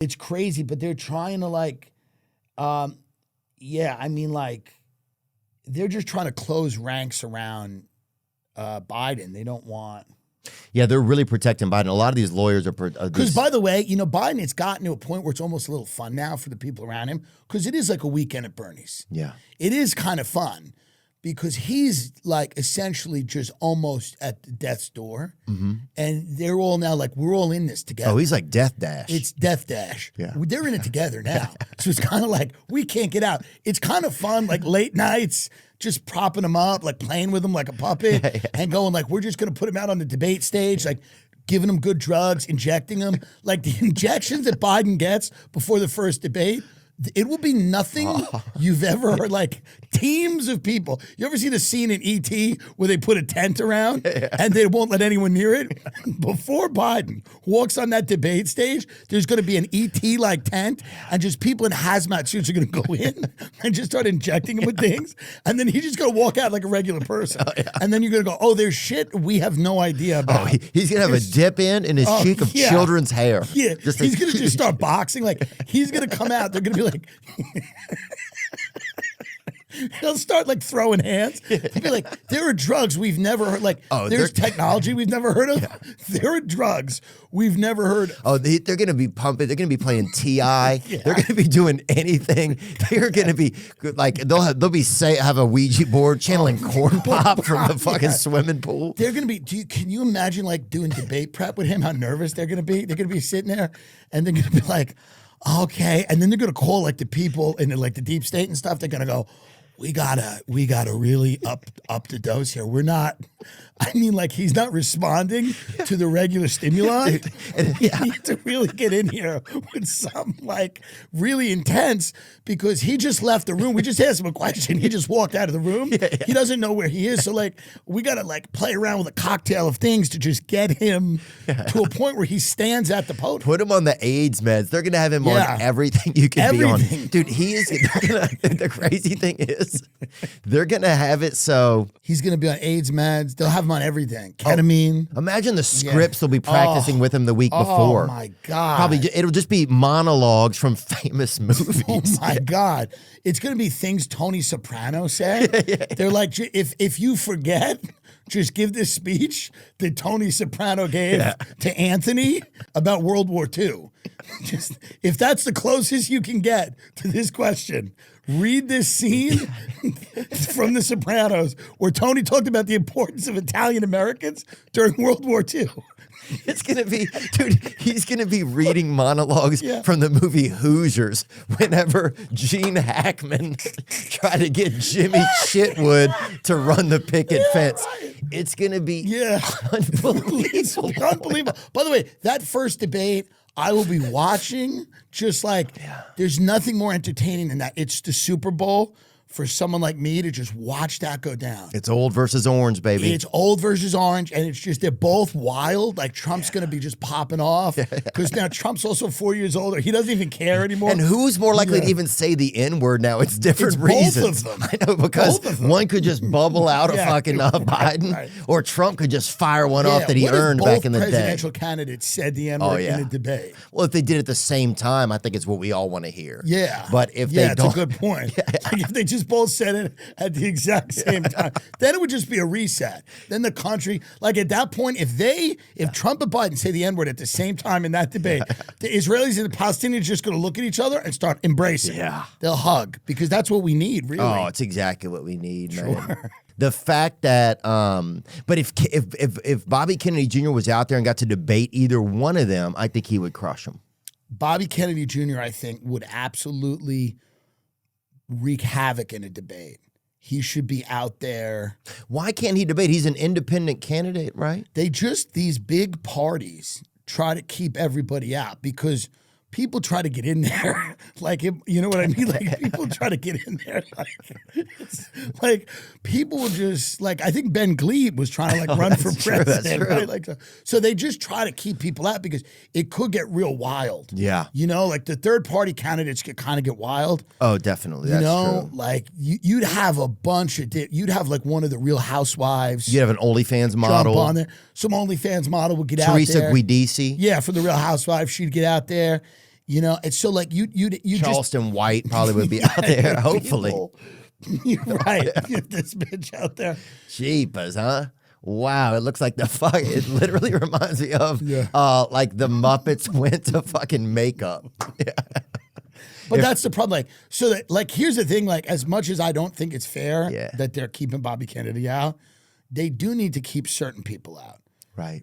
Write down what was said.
It's crazy, but they're trying to they're just trying to close ranks around Biden. They don't want. Yeah, they're really protecting Biden. A lot of these lawyers are Because, by the way, Biden, it's gotten to a point where it's almost a little fun now for the people around him because it is like a weekend at Bernie's. Yeah. It is kind of fun because he's like essentially just almost at the death's door. Mm-hmm. And they're all now like, we're all in this together. Oh, he's like Death Dash. It's Death Dash. Yeah. They're in it together now. So it's kind of like, we can't get out. It's kind of fun, like late nights, just propping him up, like playing with him like a puppet and going like, we're just going to put him out on the debate stage, like giving him good drugs, injecting him. Like the injections that Biden gets before the first debate, it will be nothing you've ever heard. Like teams of people. You ever see the scene in E.T. where they put a tent around and they won't let anyone near it? Before Biden walks on that debate stage, there's going to be an E.T. like tent and just people in hazmat suits are going to go in and just start injecting him with things. And then he's just going to walk out like a regular person. And then you're going to go, oh, there's shit we have no idea about. He's going to have a dip in his cheek of children's hair. Yeah, he's going to just start boxing. Like he's going to come out. They're going to be like, he'll start like throwing hands. He'll be like, there are drugs we've never heard. Like, there's technology we've never heard of. Yeah. There are drugs we've never heard of. Oh, they're going to be pumping. They're going to be playing T.I. They're going to be doing anything. They're going to be like, have a Ouija board channeling corn pop from the fucking swimming pool. They're going to be, can you imagine like doing debate prep with him? How nervous they're going to be? They're going to be sitting there and they're going to be like, okay. And then they're going to call like the people in like the deep state and stuff. They're going to go, we gotta really up the dose here. We're not, I mean, like he's not responding to the regular stimuli. We need to really get in here with some like really intense because he just left the room. We just asked him a question. He just walked out of the room. He doesn't know where he is. So like we gotta like play around with a cocktail of things to just get him to a point where he stands at the podium. Put him on the AIDS meds. They're gonna have him on everything you can be on. Dude, the crazy thing is they're going to have it so... He's going to be on AIDS meds. They'll have him on everything. Ketamine. Imagine the scripts they'll be practicing with him the week before. Oh, my God. Probably it'll just be monologues from famous movies. Oh, my God. It's going to be things Tony Soprano said. They're like, if you forget... Just give this speech that Tony Soprano gave to Anthony about World War II. Just if that's the closest you can get to this question, read this scene from The Sopranos where Tony talked about the importance of Italian Americans during World War II. It's going to be, dude, he's going to be reading monologues from the movie Hoosiers whenever Gene Hackman tried to get Jimmy Chitwood to run the picket fence. Right. It's going to be unbelievable. Unbelievable. By the way, that first debate, I will be watching just like there's nothing more entertaining than that. It's the Super Bowl. For someone like me to just watch that go down. It's old versus orange, baby. It's old versus orange, and it's just, they're both wild. Like, Trump's going to be just popping off, because now Trump's also 4 years older. He doesn't even care anymore. And who's more likely to even say the N-word now? It's different reasons. Both of them. I know, because one could just bubble out a fucking Biden, or Trump could just fire one off that he earned back in the day. Presidential candidates said the N-word in a debate. Well, if they did it at the same time, I think it's what we all want to hear. Yeah. But if they don't. That's a good point. Like if they just both said it at the exact same time, then it would just be a reset. Then the country, like at that point, if Trump and Biden say the N-word at the same time in that debate, the Israelis and the Palestinians are just going to look at each other and start embracing. Yeah. They'll hug, because that's what we need, really. Oh, it's exactly what we need, man. The fact that, but if Bobby Kennedy Jr. was out there and got to debate either one of them, I think he would crush them. Bobby Kennedy Jr., I think, would absolutely wreak havoc in a debate. He should be out there. Why can't he debate? He's an independent candidate, right? These big parties try to keep everybody out because people try to get in there. Like, you know what I mean? Like, people try to get in there. Like people will just, like, I think Ben Glebe was trying to, like, run for president. Right? Like, so they just try to keep people out because it could get real wild. Yeah. You know, like, the third-party candidates kind of get wild. Oh, definitely. That's true. Like, you'd have a bunch of, you'd have, like, one of the Real Housewives. You'd have an OnlyFans model. Jump on there. Some OnlyFans model would get out there. Teresa Guidici. Yeah, for the Real Housewives, she'd get out there. You know, it's so like you just Charleston White probably would be out there, hopefully. You're right. Get this bitch out there. Jeepers, huh? Wow, it looks like it literally reminds me of like the Muppets went to fucking makeup. But that's the problem. Like, so that, like, here's the thing. Like, as much as I don't think it's fair that they're keeping Bobby Kennedy out, they do need to keep certain people out. Right.